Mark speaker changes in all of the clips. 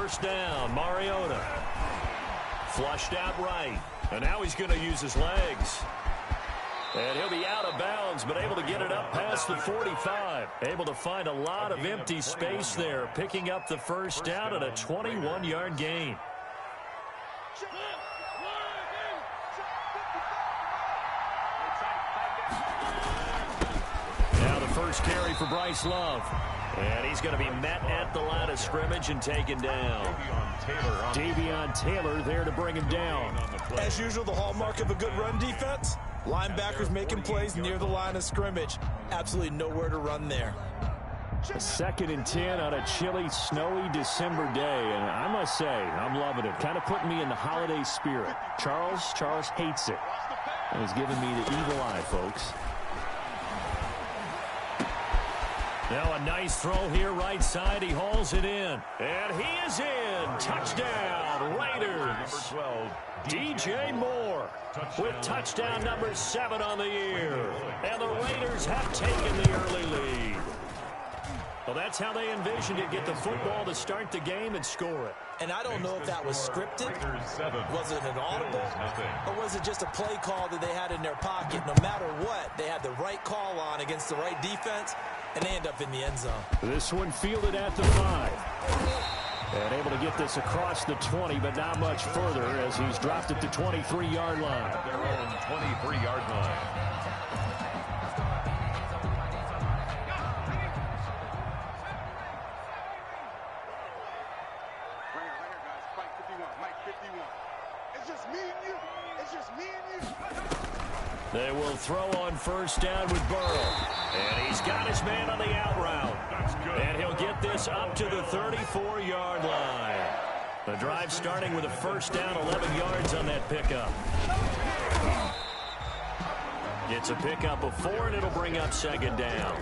Speaker 1: first down. Mariota flushed out right. And now he's going to use his legs. And he'll be out of bounds, but able to get it up past the 45. Able to find a lot of empty space there, picking up the first down and a 21-yard gain. Now the first carry for Bryce Love. And he's going to be met at the line of scrimmage and taken down. Davion Taylor there to bring him down.
Speaker 2: As usual, the hallmark of a good run defense, linebackers making plays near the line of scrimmage. Absolutely nowhere to run there.
Speaker 1: A 2nd and 10 on a chilly, snowy December day. And I must say, I'm loving it. Kind of putting me in the holiday spirit. Charles hates it. And he's giving me the evil eye, folks. Now a nice throw here right side. He hauls it in. And he is in. Touchdown, Raiders. DJ Moore with touchdown number 7 on the year. And the Raiders have taken the early lead. Well, that's how they envisioned it. Get the football to start the game and score it.
Speaker 2: And I don't know if that was scripted. Was it an audible? Or was it just a play call that they had in their pocket? No matter what, they had the right call on against the right defense, and they end up in the end zone.
Speaker 1: This one fielded at the 5. And able to get this across the 20, but not much further as he's dropped at the 23-yard line.
Speaker 3: Their own 23-yard line.
Speaker 1: They will throw on first down with Burrow. And he's got his man on the out route. And he'll get this up to the 34-yard line. The drive starting with a first down, 11 yards on that pickup. It's a pickup of 4, and it'll bring up 2nd down.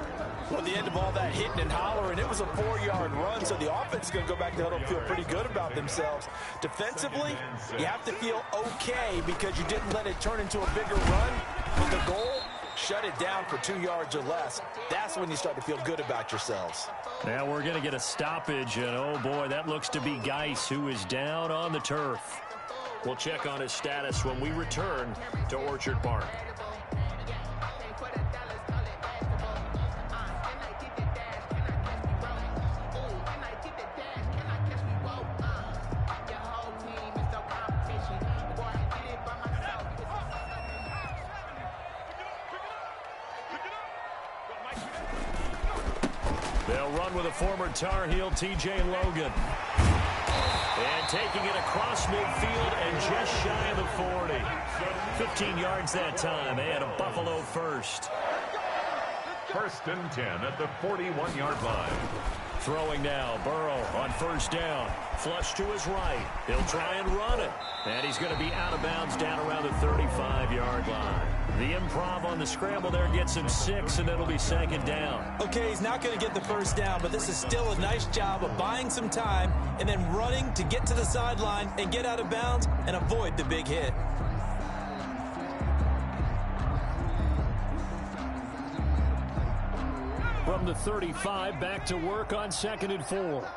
Speaker 2: Well, at the end of all that hitting and hollering, it was a 4-yard run, so the offense is going to go back to the huddle and feel pretty good about themselves. Defensively, you have to feel okay because you didn't let it turn into a bigger run. But the goal, shut it down for 2 yards or less. That's when you start to feel good about yourselves.
Speaker 1: Now we're going to get a stoppage, and oh boy, that looks to be Geis, who is down on the turf. We'll check on his status when we return to Orchard Park. They'll run with a former Tar Heel, TJ Logan. And taking it across midfield and just shy of the 40. 15 yards that time. They had a Buffalo first.
Speaker 3: 1st and 10 at the 41-yard line.
Speaker 1: Throwing now, Burrow on first down. Flush to his right. He'll try and run it. And he's going to be out of bounds down around the 35-yard line. The improv on the scramble there gets him 6, and it'll be 2nd down.
Speaker 2: Okay, he's not going to get the first down, but this is still a nice job of buying some time and then running to get to the sideline and get out of bounds and avoid the big hit.
Speaker 1: From the 35, back to work on 2nd and 4.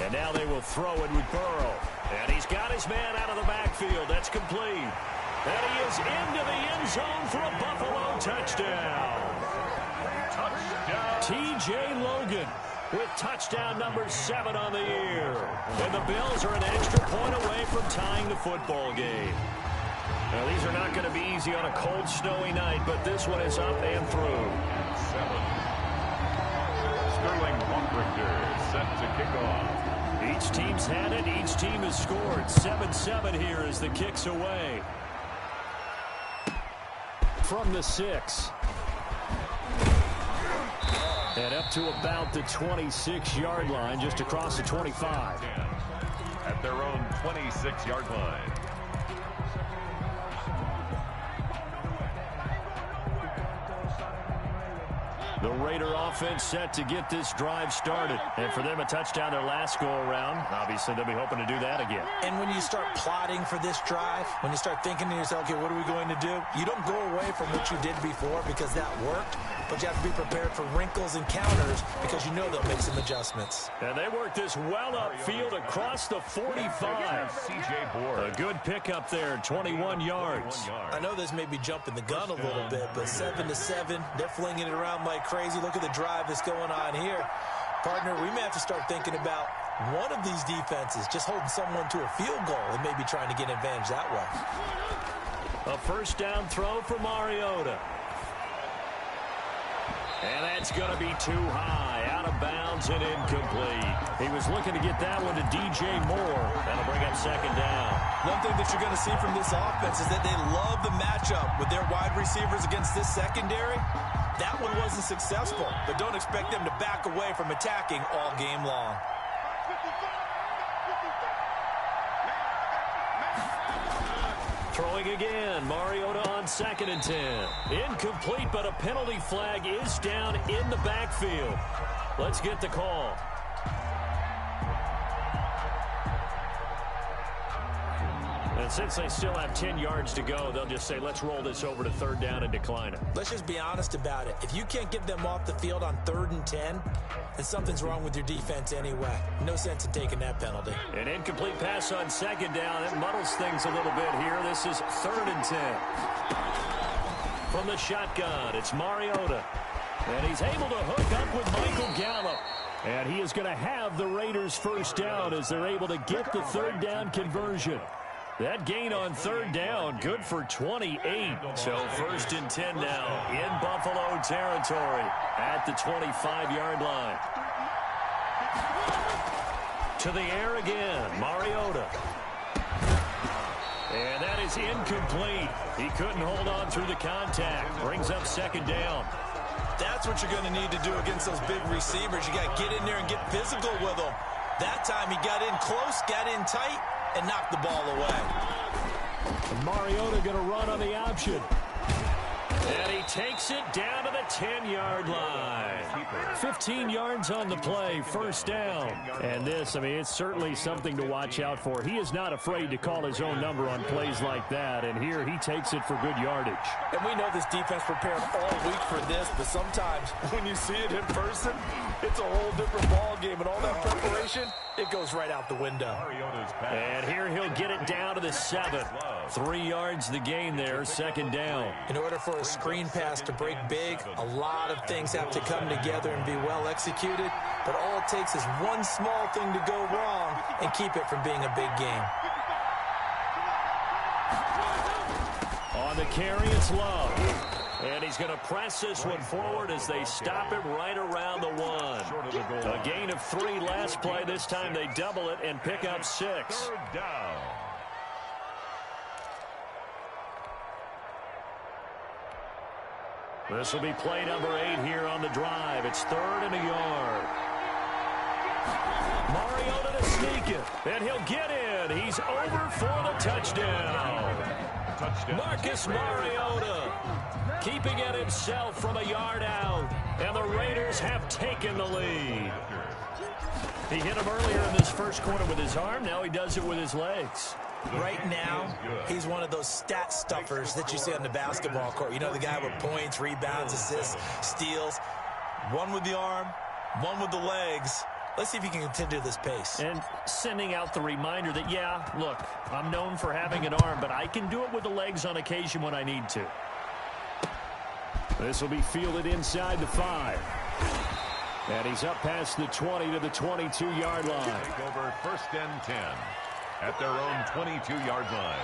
Speaker 1: And now they will throw it with Burrow. And he's got his man out of the backfield. That's complete. And he is into the end zone for a Buffalo touchdown. TJ Logan with touchdown number 7 on the year. And the Bills are an extra point away from tying the football game. Now, these are not going to be easy on a cold, snowy night, but this one is up and through.
Speaker 3: 7. Sterling Buckrichter set to kick off.
Speaker 1: Each team's had it. Each team has scored. 7-7 here as the kick's away. From the 6. And up to about the 26-yard line, just across the 25.
Speaker 3: At their own 26-yard line.
Speaker 1: The Raider offense set to get this drive started. And for them, a touchdown their last go-around. Obviously, they'll be hoping to do that again.
Speaker 2: And when you start plotting for this drive, when you start thinking to yourself, okay, what are we going to do? You don't go away from what you did before because that worked, but you have to be prepared for wrinkles and counters because you know they'll make some adjustments.
Speaker 1: And they work this well upfield across the 45. A good pickup there, 21 yards.
Speaker 2: I know this may be jumping the gun a little bit, but 7-7, they're flinging it around like crazy. Look at the drive that's going on here. Partner, we may have to start thinking about one of these defenses just holding someone to a field goal and maybe trying to get an advantage that way.
Speaker 1: A first down throw for Mariota. And that's going to be too high, out of bounds and incomplete. He was looking to get that one to DJ Moore. That'll bring up second down.
Speaker 2: One thing that you're going to see from this offense is that they love the matchup with their wide receivers against this secondary. That one wasn't successful, but don't expect them to back away from attacking all game long.
Speaker 1: Throwing again, Mariota on 2nd and 10. Incomplete, but a penalty flag is down in the backfield. Let's get the call. And since they still have 10 yards to go, they'll just say, let's roll this over to 3rd down and decline it.
Speaker 2: Let's just be honest about it. If you can't get them off the field on 3rd and 10, then something's wrong with your defense anyway. No sense in taking that penalty.
Speaker 1: An incomplete pass on 2nd down. It muddles things a little bit here. This is 3rd and 10. From the shotgun, it's Mariota. And he's able to hook up with Michael Gallup. And he is going to have the Raiders' first down as they're able to get the 3rd down conversion. That gain on 3rd down, good for 28. So 1st and 10 now in Buffalo territory at the 25-yard line. To the air again, Mariota. And that is incomplete. He couldn't hold on through the contact. Brings up 2nd down.
Speaker 2: That's what you're going to need to do against those big receivers. You got to get in there and get physical with them. That time he got in close, got in tight, and knocked the ball away.
Speaker 1: Mariota going to run on the option. And he takes it down to the 10-yard line. 15 yards on the play, 1st down. And this, I mean, it's certainly something to watch out for. He is not afraid to call his own number on plays like that. And here he takes it for good yardage.
Speaker 2: And we know this defense prepared all week for this, but sometimes when you see it in person, it's a whole different ball game. And all that preparation, it goes right out the window.
Speaker 1: And here he'll get it down to the 7. 3 yards the gain there, 2nd down.
Speaker 2: In order for a screen pass to break big, a lot of things have to come together and be well executed. But all it takes is one small thing to go wrong and keep it from being a big game.
Speaker 1: On the carry, it's Love. And he's going to press this one forward as they stop him right around the 1. A gain of 3 last play. This time they double it and pick up 6.
Speaker 3: 3rd down.
Speaker 1: This will be play number 8 here on the drive. It's 3rd and a yard. Mariota to sneak it, and he'll get in. He's over for the touchdown. Marcus Mariota keeping it himself from a yard out, and the Raiders have taken the lead. He hit him earlier in this first quarter with his arm. Now he does it with his legs.
Speaker 2: Right now, he's one of those stat stuffers that you see on the basketball court. You know, the guy with points, rebounds, assists, steals. One with the arm, one with the legs. Let's see if he can continue this pace.
Speaker 1: And sending out the reminder that, yeah, look, I'm known for having an arm, but I can do it with the legs on occasion when I need to. This will be fielded inside the 5. And he's up past the 20 to the 22-yard line.
Speaker 3: Take over 1st and 10 at their own 22-yard line.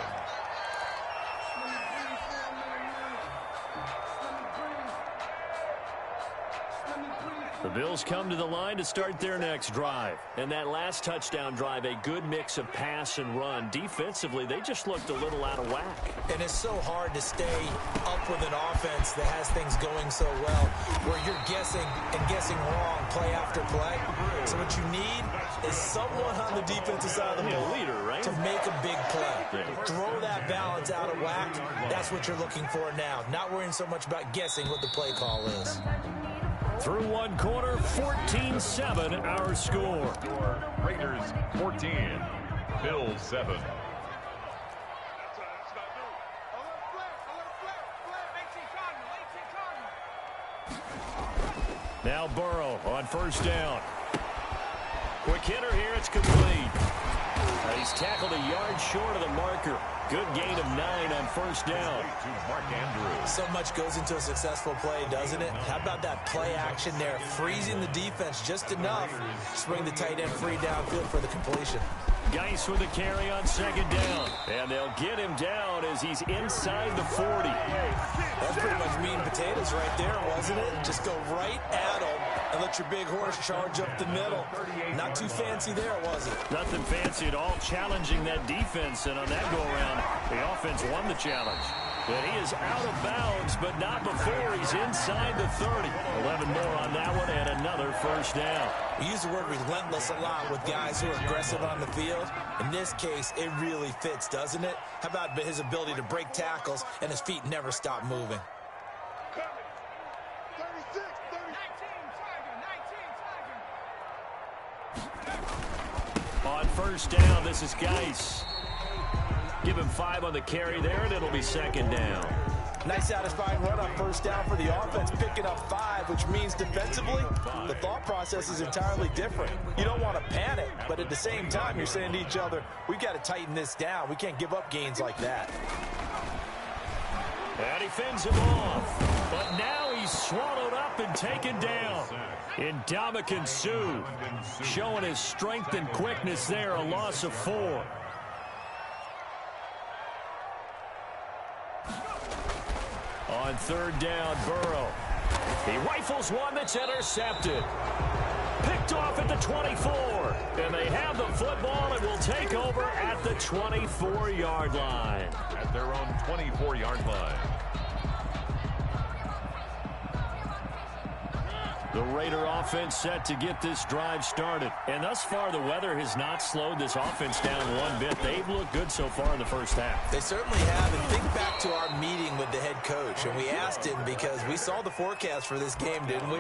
Speaker 1: The Bills come to the line to start their next drive. And that last touchdown drive, a good mix of pass and run. Defensively, they just looked a little out of whack.
Speaker 2: And it's so hard to stay up with an offense that has things going so well, where you're guessing and guessing wrong play after play. So what you need is someone on the defensive side of the ball
Speaker 1: leader, right?
Speaker 2: to make a big play. Throw that balance out of whack. That's what you're looking for now. Not worrying so much about guessing what the play call is.
Speaker 1: Through one quarter, 14-7 our score.
Speaker 3: Raiders 14, Bills 7.
Speaker 1: Now Burrow on first down. Quick hitter here, it's complete. He's tackled a yard short of the marker. Good gain of 9 on first down.
Speaker 2: So much goes into a successful play, doesn't it? How about that play action there? Freezing the defense just enough to bring the tight end free downfield for the completion.
Speaker 1: Geis with the carry on second down. And they'll get him down as he's inside the 40.
Speaker 2: That's pretty much meat and potatoes right there, wasn't it? Just go right at him and let your big horse charge up the middle. Not too fancy there, was it?
Speaker 1: Nothing fancy at all, challenging that defense. And on that go-around, the offense won the challenge. But he is out of bounds, but not before he's inside the 30. 11 more on that one and another first down.
Speaker 2: We use the word relentless a lot with guys who are aggressive on the field. In this case, it really fits, doesn't it? How about his ability to break tackles and his feet never stop moving?
Speaker 1: On first down, this is Geis. Give him 5 on the carry there, and it'll be second down.
Speaker 2: Nice satisfying run on first down for the offense, picking up 5, which means defensively, the thought process is entirely different. You don't want to panic, but at the same time, you're saying to each other, we've got to tighten this down. We can't give up gains like that.
Speaker 1: And he fends him off. But now he's swallowed up and taken down. Ndamukong Suh showing his strength and quickness there, a loss of 4. On third down, Burrow. He rifles one that's intercepted. Picked off at the 24. And they have the football and will take over at the 24-yard line.
Speaker 3: At their own 24-yard line.
Speaker 1: The Raider offense set to get this drive started. And thus far, the weather has not slowed this offense down one bit. They've looked good so far in the first half.
Speaker 2: They certainly have. And think back to our meeting with the head coach. And we asked him because we saw the forecast for this game, didn't we?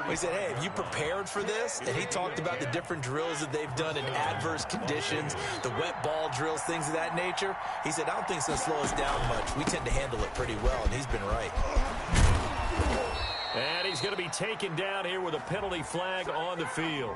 Speaker 2: We said, hey, have you prepared for this? And he talked about the different drills that they've done in adverse conditions, the wet ball drills, things of that nature. He said, I don't think it's going to slow us down much. We tend to handle it pretty well, and he's been right.
Speaker 1: And he's going to be taken down here with a penalty flag on the field.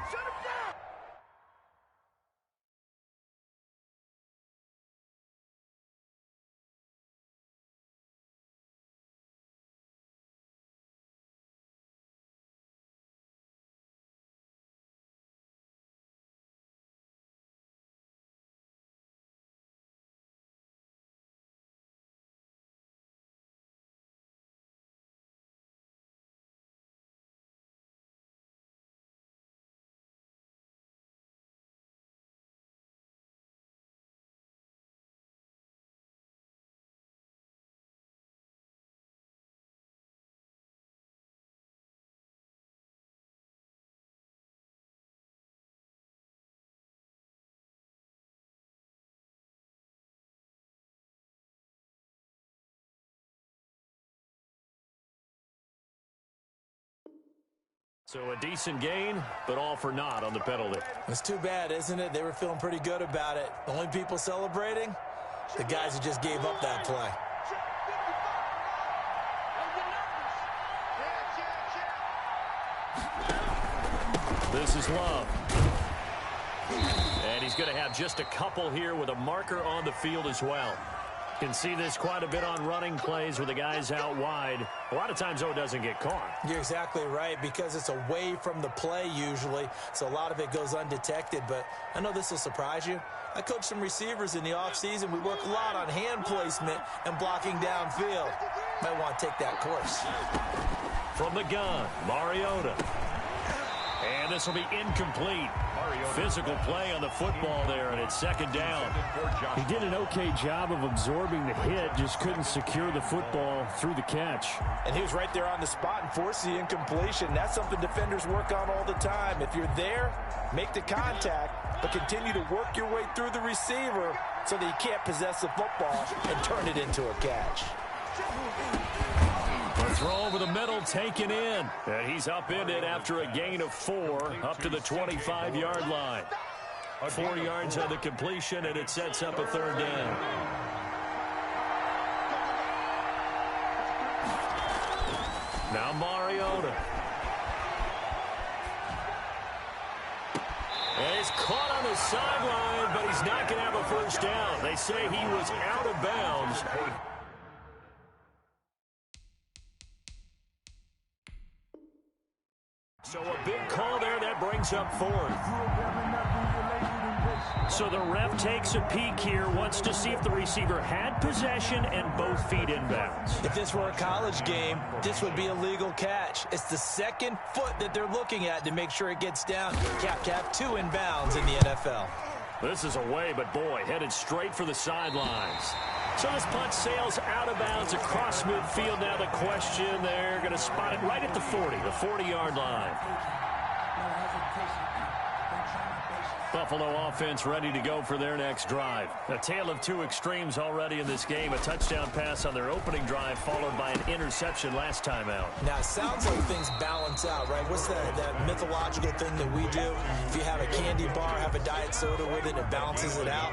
Speaker 1: So a decent gain, but all for naught on the penalty.
Speaker 2: It's too bad, isn't it? They were feeling pretty good about it. The only people celebrating, the guys who just gave up that play.
Speaker 1: This is Love. And he's going to have just a couple here with a marker on the field as well. Can see this quite a bit on running plays with the guys out wide. A lot of times, though, it doesn't get caught.
Speaker 2: You're exactly right, because it's away from the play usually, so a lot of it goes undetected. But I know this will surprise you. I coach some receivers in the offseason. We work a lot on hand placement and blocking downfield. Might want to take that course.
Speaker 1: From the gun, Mariota. And this will be incomplete. Physical play on the football there, and it's second down. He did an okay job of absorbing the hit, just couldn't secure the football through the catch.
Speaker 2: And he was right there on the spot and forced the incompletion. That's something defenders work on all the time. If you're there, make the contact, but continue to work your way through the receiver so that you can't possess the football and turn it into a catch.
Speaker 1: The throw over the middle taken in. And he's upended after a gain of 4 up to the 25-yard line. 4 yards on the completion, and it sets up a 3rd down. Now Mariota. And he's caught on the sideline, but he's not going to have a 1st down. They say he was out of bounds. So a big call there that brings up 4th. So the ref takes a peek here, wants to see if the receiver had possession and both feet inbounds.
Speaker 2: If this were a college game, this would be a legal catch. It's the 2nd foot that they're looking at to make sure it gets down. You have to have 2 inbounds in the NFL.
Speaker 1: This is away, but boy, headed straight for the sidelines. So this punt sails out of bounds across midfield. Now the question, they're going to spot it right at the 40, the 40-yard line. Buffalo offense ready to go for their next drive. A tale of 2 extremes already in this game. A touchdown pass on their opening drive followed by an interception last time out.
Speaker 2: Now, it sounds like things balance out, right? What's that mythological thing that we do? If you have a candy bar, have a diet soda with it, it balances it out.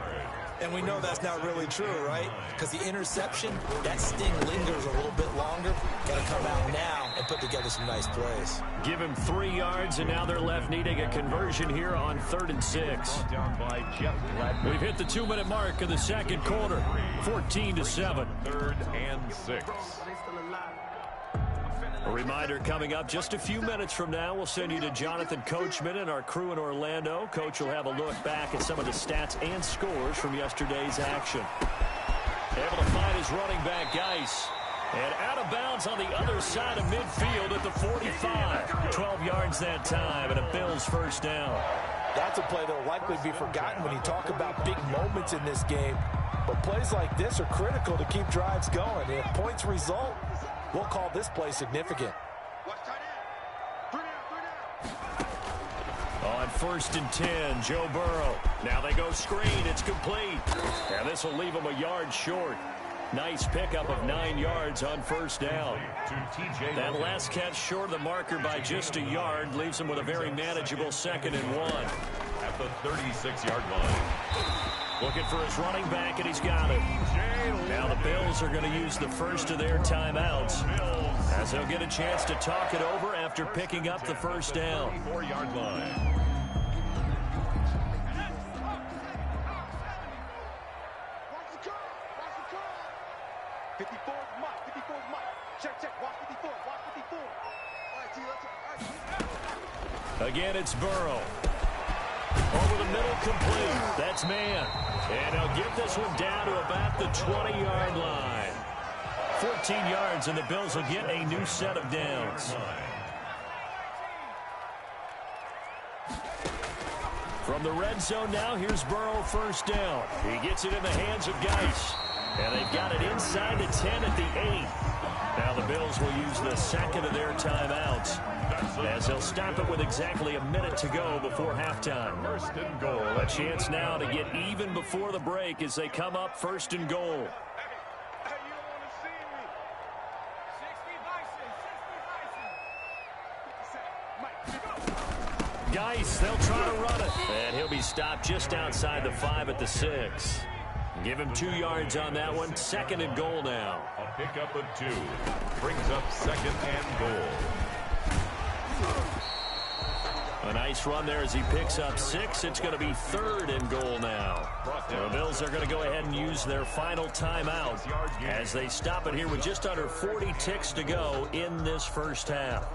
Speaker 2: And we know that's not really true, right? Because the interception, that sting lingers a little bit longer. Got to come out now and put together some nice plays.
Speaker 1: Give him 3 yards, and now they're left needing a conversion here on 3rd and 6. We've hit the 2-minute mark of the 2nd quarter. 14-7.
Speaker 3: 3rd and 6.
Speaker 1: A reminder coming up just a few minutes from now. We'll send you to Jonathan Coachman and our crew in Orlando. Coach will have a look back at some of the stats and scores from yesterday's action. Able to find his running back, Geis. And out of bounds on the other side of midfield at the 45. 12 yards that time, and a Bills 1st down.
Speaker 2: That's a play that will likely be forgotten when you talk about big moments in this game. But plays like this are critical to keep drives going. If points result, we'll call this play significant.
Speaker 1: On 1st and 10, Joe Burrow. Now they go screen. It's complete. And this will leave him a yard short. Nice pickup of 9 yards on 1st down. That last catch short of the marker by just a yard leaves him with a very manageable 2nd and 1.
Speaker 3: At the 36-yard line.
Speaker 1: Looking for his running back, and he's got it. Now the Bills are going to use the first of their timeouts as they'll get a chance to talk it over after picking up the 1st down.
Speaker 3: 4-yard line.
Speaker 1: Again, it's Burrow. Over the middle, complete. That's man. And he'll get this one down to about the 20-yard line. 14 yards, and the Bills will get a new set of downs. From the red zone now, here's Burrow 1st down. He gets it in the hands of Geis. And they've got it inside the 10 at the 8. Now the Bills will use the 2nd of their timeouts as they'll stop it with exactly a minute to go before halftime.
Speaker 3: 1st and goal.
Speaker 1: A chance now to get even before the break as they come up 1st and goal. Geis, they'll try to run it. And he'll be stopped just outside the 5 at the 6. Give him 2 yards on that one. 2nd and goal now.
Speaker 3: A pickup of 2. Brings up 2nd and goal.
Speaker 1: A nice run there as he picks up 6. It's going to be 3rd and goal now. The Bills are going to go ahead and use their final timeout as they stop it here with just under 40 ticks to go in this 1st half.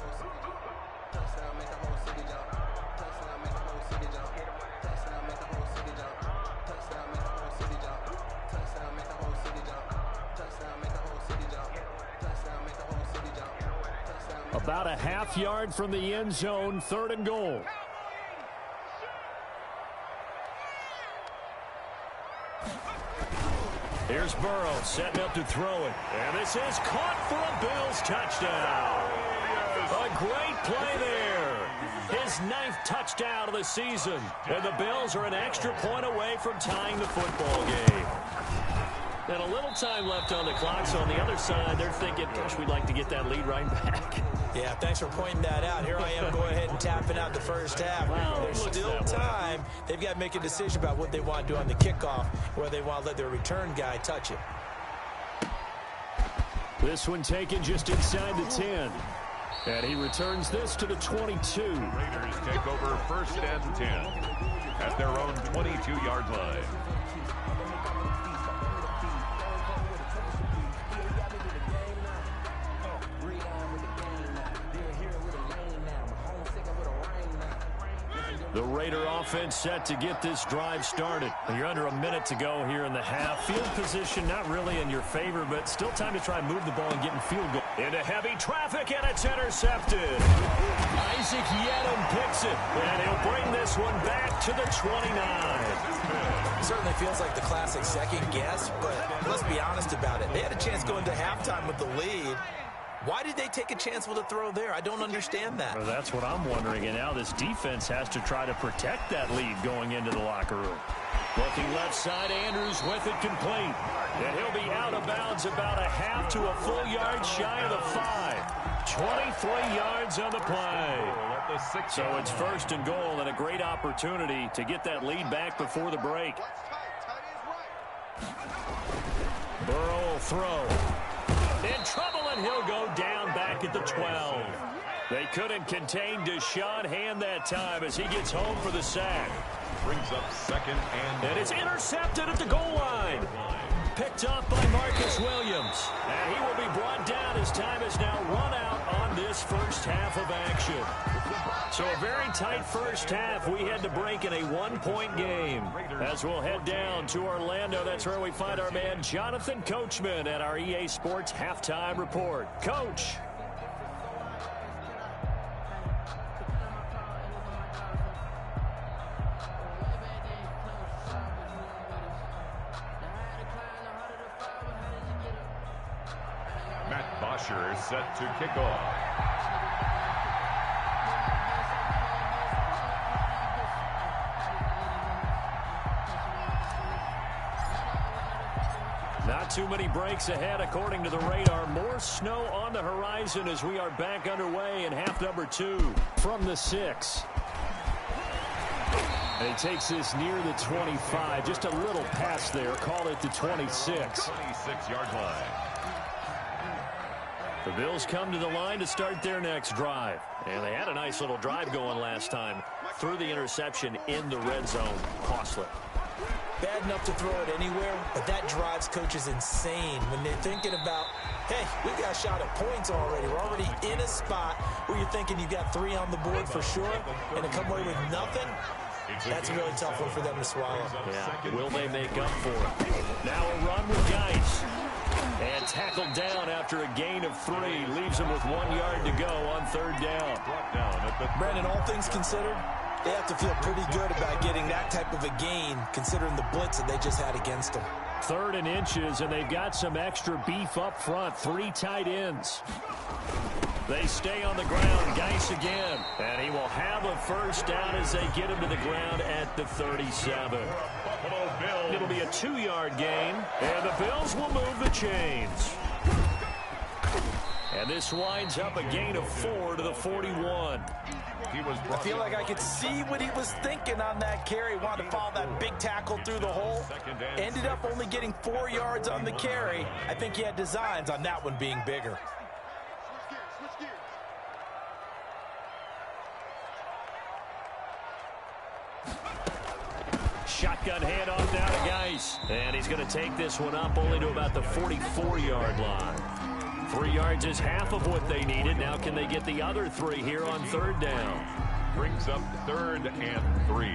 Speaker 1: About a half yard from the end zone, 3rd and goal. Here's Burrow setting up to throw it. And this is caught for a Bills touchdown. A great play there. His 9th touchdown of the season. And the Bills are an extra point away from tying the football game. And a little time left on the clock, so on the other side, they're thinking, gosh, we'd like to get that lead right back.
Speaker 2: Yeah, thanks for pointing that out. Here I am going ahead and tapping out the first half.
Speaker 1: Well,
Speaker 2: there's still time. They've got to make a decision about what they want to do on the kickoff, whether they want to let their return guy touch it.
Speaker 1: This one taken just inside the 10. And he returns this to the 22.
Speaker 3: Raiders take over 1st and 10 at their own 22-yard line.
Speaker 1: The Raider offense set to get this drive started. You're under a minute to go here in the half. Field position not really in your favor, but still time to try and move the ball and get in field goal. Into heavy traffic, and it's intercepted. Isaac Yedem picks it, and he'll bring this one back to the 29.
Speaker 2: It certainly feels like the classic second guess, but let's be honest about it. They had a chance going to halftime with the lead. Why did they take a chance with a throw there? I don't understand that.
Speaker 1: Well, that's what I'm wondering, and now this defense has to try to protect that lead going into the locker room. Looking left side, Andrews with it complete. And he'll be out of bounds about a half to a full yard shy of the 5. 23 yards on the play. So it's 1st and goal and a great opportunity to get that lead back before the break. Burrow will throw. In trouble, and he'll go down back at the 12. They couldn't contain Deshaun Hand that time as he gets home for the sack.
Speaker 3: Brings up 2nd and
Speaker 1: it's intercepted at the goal line. Picked up by Marcus Williams. And he will be brought down as time is now run out on this first half of action. So a very tight first half. We had to break in a 1-point game. As we'll head down to Orlando, that's where we find our man Jonathan Coachman at our EA Sports Halftime Report. Coach.
Speaker 3: Matt Bosher is set to kick off.
Speaker 1: Not too many breaks ahead according to the radar. More snow on the horizon as we are back underway in half number 2 from the 6. And he takes this near the 25. Just a little pass there. Call it the 26.
Speaker 3: 26-yard line.
Speaker 1: The Bills come to the line to start their next drive. And they had a nice little drive going last time. Threw the interception in the red zone. Costly.
Speaker 2: Bad enough to throw it anywhere, but that drives coaches insane when they're thinking about, hey, we got a shot at points already. We're already in a spot where you're thinking you got 3 on the board for sure, and to come away with nothing, that's a really tough one for them to swallow.
Speaker 1: Yeah, will they make up for it? Now a run with Geis. And tackled down after a gain of 3. Leaves him with 1 yard to go on 3rd down.
Speaker 2: Brandon, all things considered, they have to feel pretty good about getting that type of a gain, considering the blitz that they just had against them.
Speaker 1: 3rd and inches, and they've got some extra beef up front. 3 tight ends. They stay on the ground. Geis again. And he will have a first down as they get him to the ground at the 37. It'll be a 2-yard gain, and the Bills will move the chains. And this winds up a gain of 4 to the 41.
Speaker 2: I feel like I could see what he was thinking on that carry. Wanted to follow that big tackle through the hole. Ended up only getting 4 yards on the carry. I think he had designs on that one being bigger.
Speaker 1: Shotgun handoff now to Geis. And he's going to take this one up only to about the 44-yard line. 3 yards is half of what they needed. Now can they get the other 3 here on 3rd down?
Speaker 3: Brings up 3rd and 3.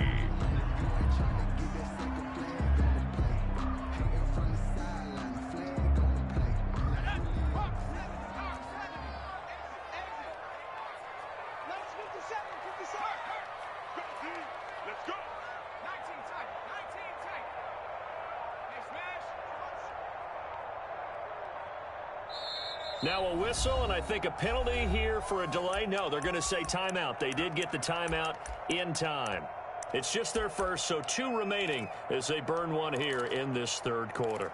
Speaker 1: Now a whistle, and I think a penalty here for a delay. No, they're going to say timeout. They did get the timeout in time. It's just their first, so 2 remaining as they burn 1 here in this 3rd quarter.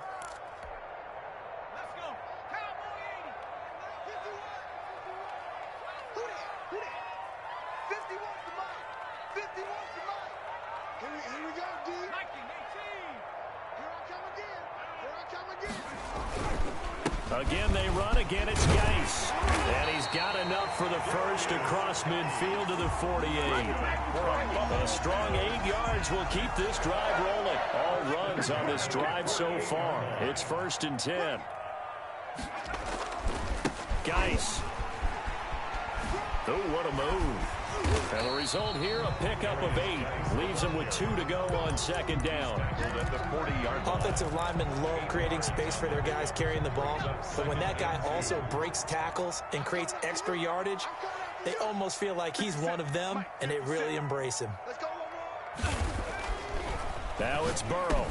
Speaker 1: Again, they run. Again, it's Geis. And he's got enough for the first across midfield to the 48. A strong 8 yards will keep this drive rolling. All runs on this drive so far. It's 1st and 10. Geis. Oh, what a move. And the result here, a pickup of 8. Leaves him with 2 to go on 2nd down.
Speaker 2: Offensive linemen love creating space for their guys carrying the ball. But when that guy also breaks tackles and creates extra yardage, they almost feel like he's one of them, and they really embrace him.
Speaker 1: Now it's Burrow.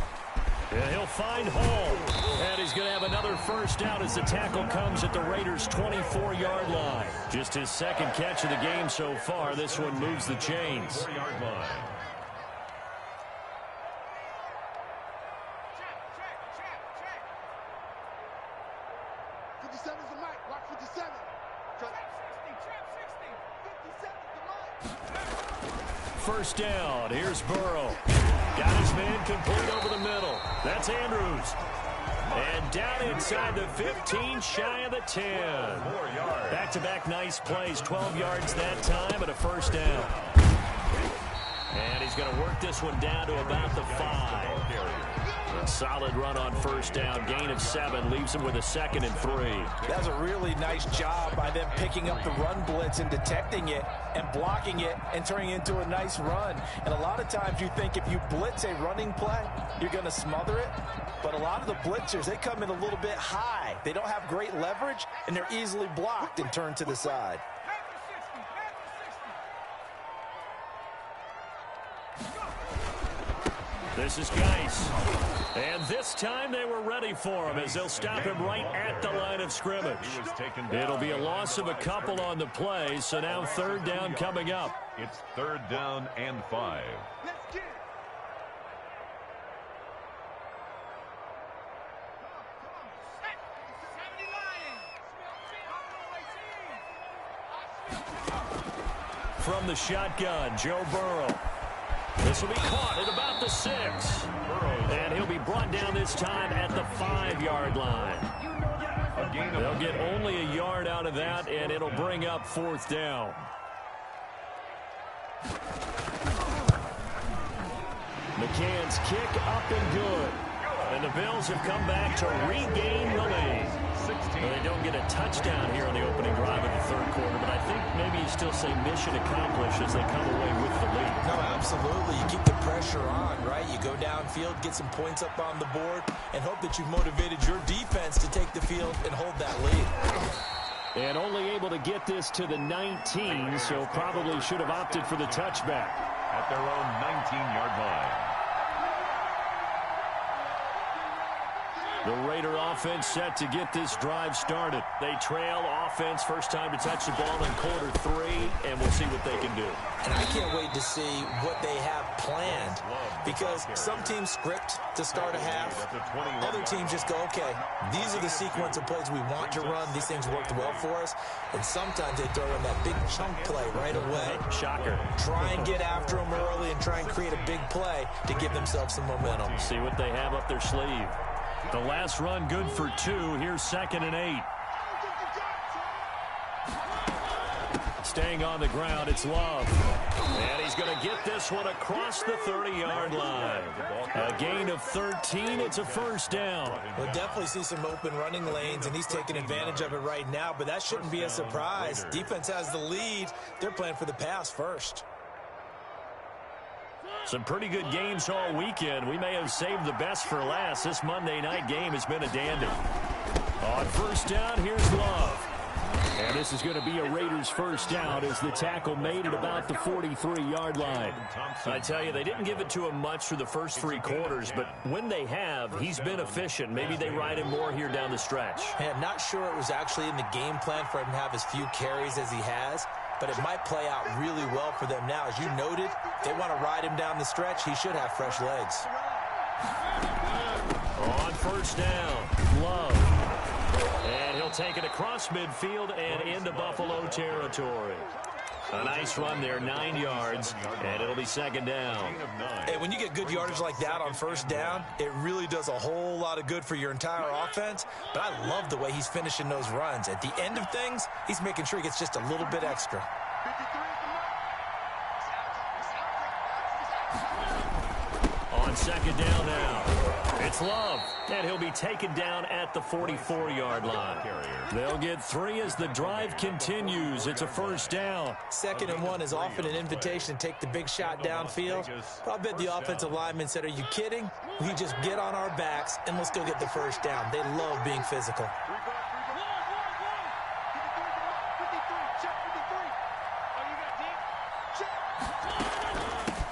Speaker 1: And he'll find Hall. And he's going to have another first down as the tackle comes at the Raiders' 24-yard line. Just his 2nd catch of the game so far. This one moves the chains.
Speaker 3: 4-yard line.
Speaker 1: First down. Here's Burrow. Got his man complete over the middle. That's Andrews. And down inside the 15, shy of the 10. Back-to-back nice plays. 12 yards that time and a first down. And he's going to work this one down to about the 5. A solid run on first down. Gain of 7 leaves him with a 2nd and 3.
Speaker 2: That's a really nice job by them picking up the run blitz and detecting it and blocking it and turning it into a nice run. And a lot of times you think if you blitz a running play, you're going to smother it. But a lot of the blitzers, they come in a little bit high. They don't have great leverage, and they're easily blocked and turned to the side.
Speaker 1: This is Geis. And this time they were ready for him as they'll stop him right at the line of scrimmage. It'll be a loss of a couple on the play, so now 3rd down coming up.
Speaker 3: It's 3rd down and 5.
Speaker 1: From the shotgun, Joe Burrow. This will be caught at about the 6. And he'll be brought down this time at the 5-yard line. They'll get only a yard out of that, and it'll bring up 4th down. McCann's kick up and good. And the Bills have come back to regain the lead. Well, they don't get a touchdown here on the opening drive of the 3rd quarter, but I think maybe you still say mission accomplished as they come away with the lead.
Speaker 2: No, absolutely. You keep the pressure on, right? You go downfield, get some points up on the board, and hope that you've motivated your defense to take the field and hold that lead.
Speaker 1: And only able to get this to the 19, so probably should have opted for the touchback.
Speaker 3: At their own 19-yard line.
Speaker 1: The Raider offense set to get this drive started. They trail offense, first time to touch the ball in quarter 3, and we'll see what they can do.
Speaker 2: And I can't wait to see what they have planned, because some teams script to start a half. Other teams just go, okay, these are the sequence of plays we want to run. These things worked well for us. And sometimes they throw in that big chunk play right away.
Speaker 1: Shocker.
Speaker 2: Try and get after them early and try and create a big play to give themselves some momentum.
Speaker 1: See what they have up their sleeve. The last run good for 2. Here's 2nd and 8. Staying on the ground, it's Love. And he's going to get this one across the 30-yard line. A gain of 13. It's a first down.
Speaker 2: We'll definitely see some open running lanes, and he's taking advantage of it right now, but that shouldn't be a surprise. Defense has the lead. They're playing for the pass first.
Speaker 1: Some pretty good games all weekend. We may have saved the best for last. This Monday night game has been a dandy. On first down, here's Love. And this is going to be a Raiders first down as the tackle made at about the 43-yard line. I tell you, they didn't give it to him much for the first 3 quarters, but when they have, he's been efficient. Maybe they ride him more here down the stretch.
Speaker 2: Hey, I'm not sure it was actually in the game plan for him to have as few carries as he has, but it might play out really well for them now. As you noted, if they want to ride him down the stretch, he should have fresh legs.
Speaker 1: On first down, Love. And he'll take it across midfield and into Buffalo territory. A nice run there, 9 yards, and it'll be second down.
Speaker 2: Hey, when you get good yardage like that on first down, it really does a whole lot of good for your entire offense. But I love the way he's finishing those runs. At the end of things, he's making sure he gets just a little bit extra.
Speaker 1: On second down now, it's Love, and he'll be taken down at the 44-yard line. They'll get 3 as the drive continues. It's a first down.
Speaker 2: 2nd and 1 is often an invitation to take the big shot downfield. But I bet the offensive lineman said, are you kidding? We just get on our backs and let's go get the first down. They love being physical.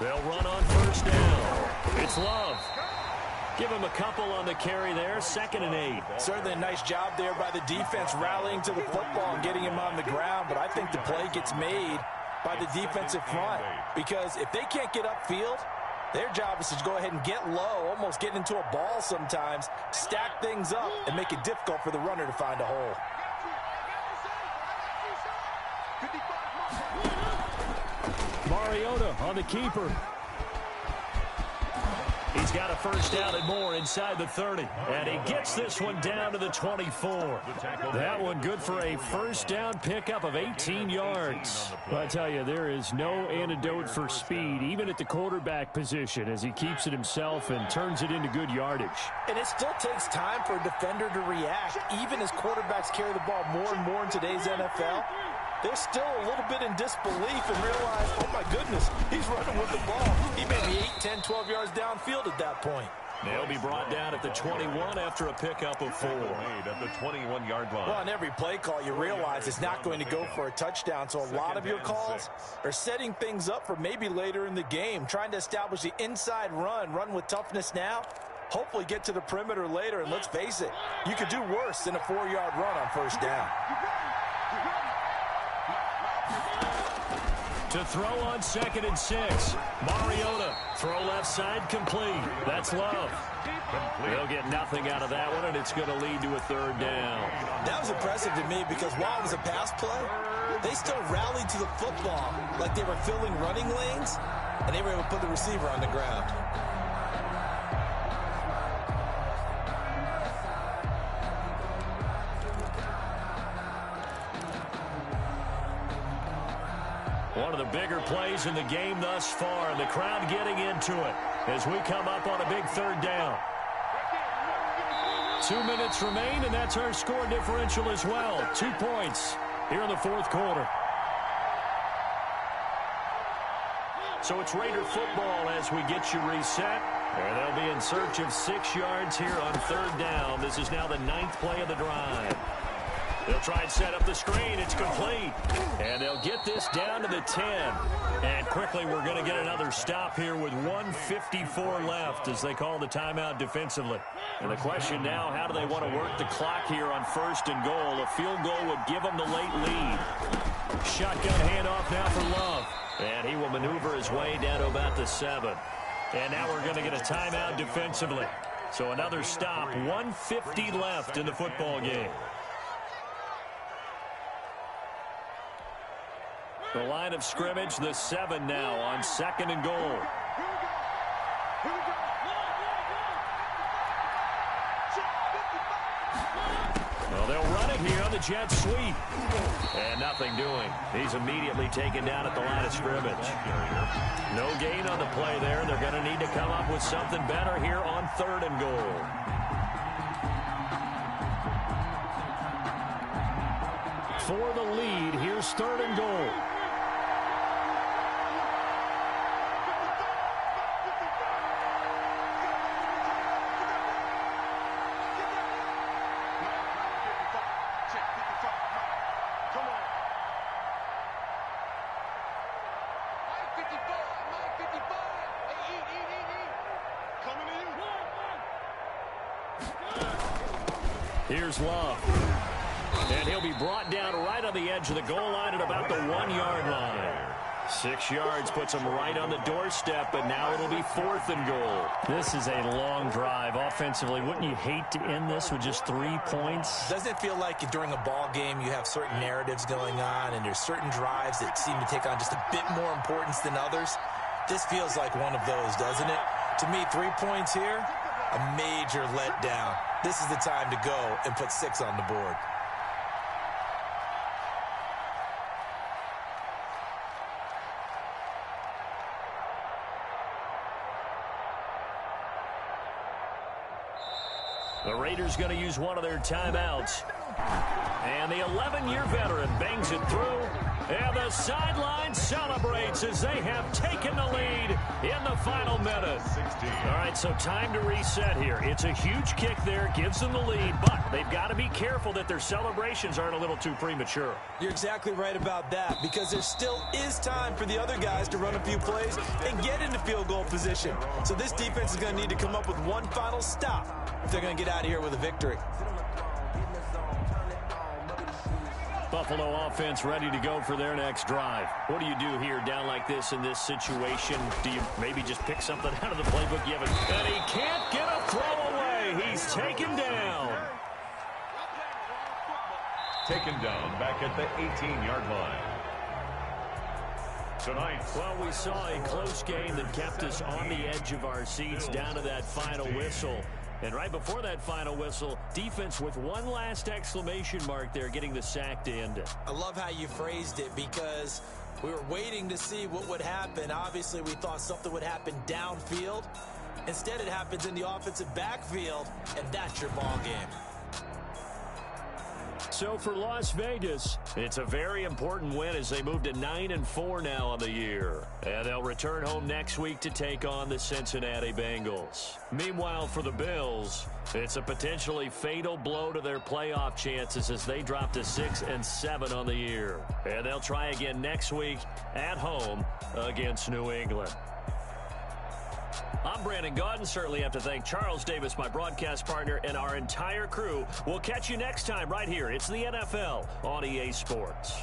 Speaker 1: They'll run on first down. It's Love. Give him a couple on the carry there. 2nd and 8.
Speaker 2: Certainly a nice job there by the defense rallying to the football and getting him on the ground. But I think the play gets made by the defensive front. Because if they can't get upfield, their job is to go ahead and get low, almost get into a ball sometimes, stack things up, and make it difficult for the runner to find a hole.
Speaker 1: Mariota on the keeper. He's got a first down and more inside the 30. And he gets this one down to the 24. That one good for a first down pickup of 18 yards.
Speaker 4: Well, I tell you, there is no antidote for speed, even at the quarterback position, as he keeps it himself and turns it into good yardage.
Speaker 2: And it still takes time for a defender to react, even as quarterbacks carry the ball more and more in today's NFL. They're still a little bit in disbelief and realize, oh, my goodness, he's running with the ball. He may be 8, 10, 12 yards downfield at that point.
Speaker 1: They'll be brought down at the 21 after a pickup of 4.
Speaker 3: At the 21-yard line.
Speaker 2: Well, on every play call, you realize it's not going to go for a touchdown. So a lot of your calls are setting things up for maybe later in the game, trying to establish the inside run with toughness now. Hopefully get to the perimeter later. And let's face it, you could do worse than a 4-yard run on first down.
Speaker 1: To throw on 2nd and 6. Mariota, throw left side, complete. That's Love. They'll get nothing out of that one, and it's going to lead to a 3rd down.
Speaker 2: That was impressive to me because while it was a pass play, they still rallied to the football like they were filling running lanes, and they were able to put the receiver on the ground.
Speaker 1: One of the bigger plays in the game thus far, and the crowd getting into it as we come up on a big 3rd down. 2 minutes remain, and that's our score differential as well. 2 points here in the 4th quarter. So it's Raider football as we get you reset. And they'll be in search of 6 yards here on 3rd down. This is now the 9th play of the drive. They'll try and set up the screen. It's complete. And they'll get this down to the 10. And quickly we're going to get another stop here with 1:54 left as they call the timeout defensively. And the question now, how do they want to work the clock here on 1st and goal? A field goal would give them the late lead. Shotgun handoff now for Love. And he will maneuver his way down to about the 7. And now we're going to get a timeout defensively. So another stop, 1:50 left in the football game. The line of scrimmage, the 7 now on 2nd and goal. Well, they'll run it here on the jet sweep. And nothing doing. He's immediately taken down at the line of scrimmage. No gain on the play there. They're going to need to come up with something better here on 3rd and goal. For the lead, here's 3rd and goal. Here's Love. And he'll be brought down right on the edge of the goal line at about the 1-yard line. 6 yards puts them right on the doorstep, but now it'll be 4th and goal.
Speaker 4: This is a long drive offensively. Wouldn't you hate to end this with just 3 points?
Speaker 2: Doesn't it feel like during a ball game you have certain narratives going on and there's certain drives that seem to take on just a bit more importance than others? This feels like one of those, doesn't it? To me, 3 points here, a major letdown. This is the time to go and put 6 on the board.
Speaker 1: The Raiders going to use one of their timeouts. And the 11-year veteran bangs it through. And the sideline celebrates as they have taken the lead in the final minute. All right, so time to reset here. It's a huge kick there, gives them the lead, but they've got to be careful that their celebrations aren't a little too premature.
Speaker 2: You're exactly right about that, because there still is time for the other guys to run a few plays and get into field goal position. So this defense is going to need to come up with one final stop if they're going to get out of here with a victory.
Speaker 1: Buffalo offense ready to go for their next drive. What do you do here down like this in this situation? Do you maybe just pick something out of the playbook you haven't? And he can't get a throw away. He's taken down.
Speaker 3: Taken down back at the 18-yard line. Tonight.
Speaker 1: Well, we saw a close game that kept us on the edge of our seats down to that final whistle. And right before that final whistle, defense with one last exclamation mark there, getting the sack to end it.
Speaker 2: I love how you phrased it, because we were waiting to see what would happen. Obviously, we thought something would happen downfield. Instead, it happens in the offensive backfield, and that's your ball game.
Speaker 1: So for Las Vegas, it's a very important win as they move to 9-4 now on the year. And they'll return home next week to take on the Cincinnati Bengals. Meanwhile, for the Bills, it's a potentially fatal blow to their playoff chances as they drop to 6-7 on the year. And they'll try again next week at home against New England. I'm Brandon Gaudin. Certainly have to thank Charles Davis, my broadcast partner, and our entire crew. We'll catch you next time right here. It's the NFL on EA Sports.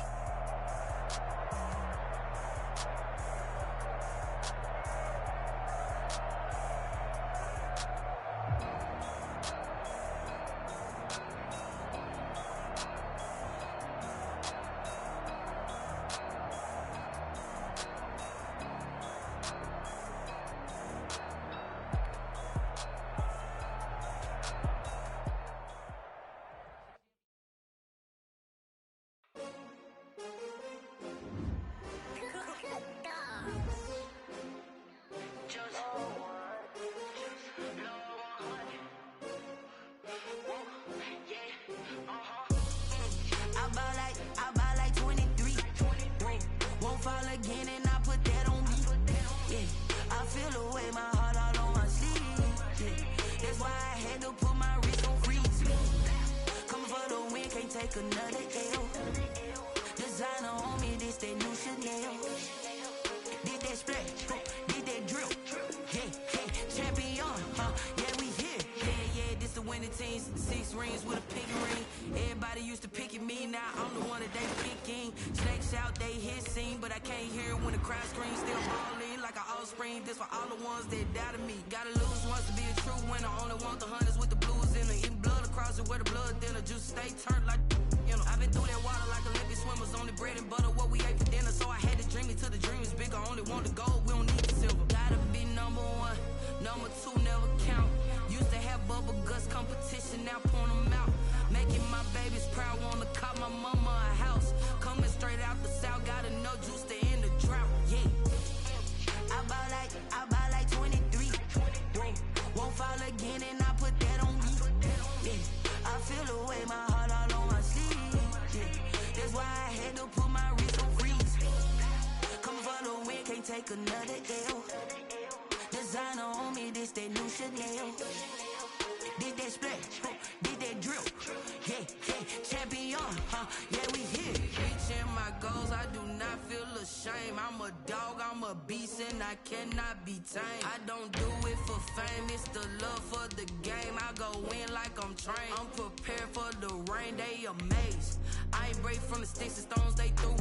Speaker 5: Prepared for the rain, they amazed. I ain't break from the sticks and stones they threw.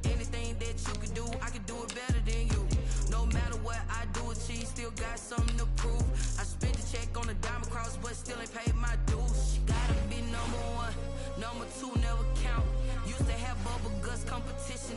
Speaker 5: Anything anything that you could do, I could do it better than you. No matter what I do achieve, still got something to prove. I spent the check on the diamond cross, but still ain't paid my dues. Gotta be number one, number two never count. Used to have bubble guts competition.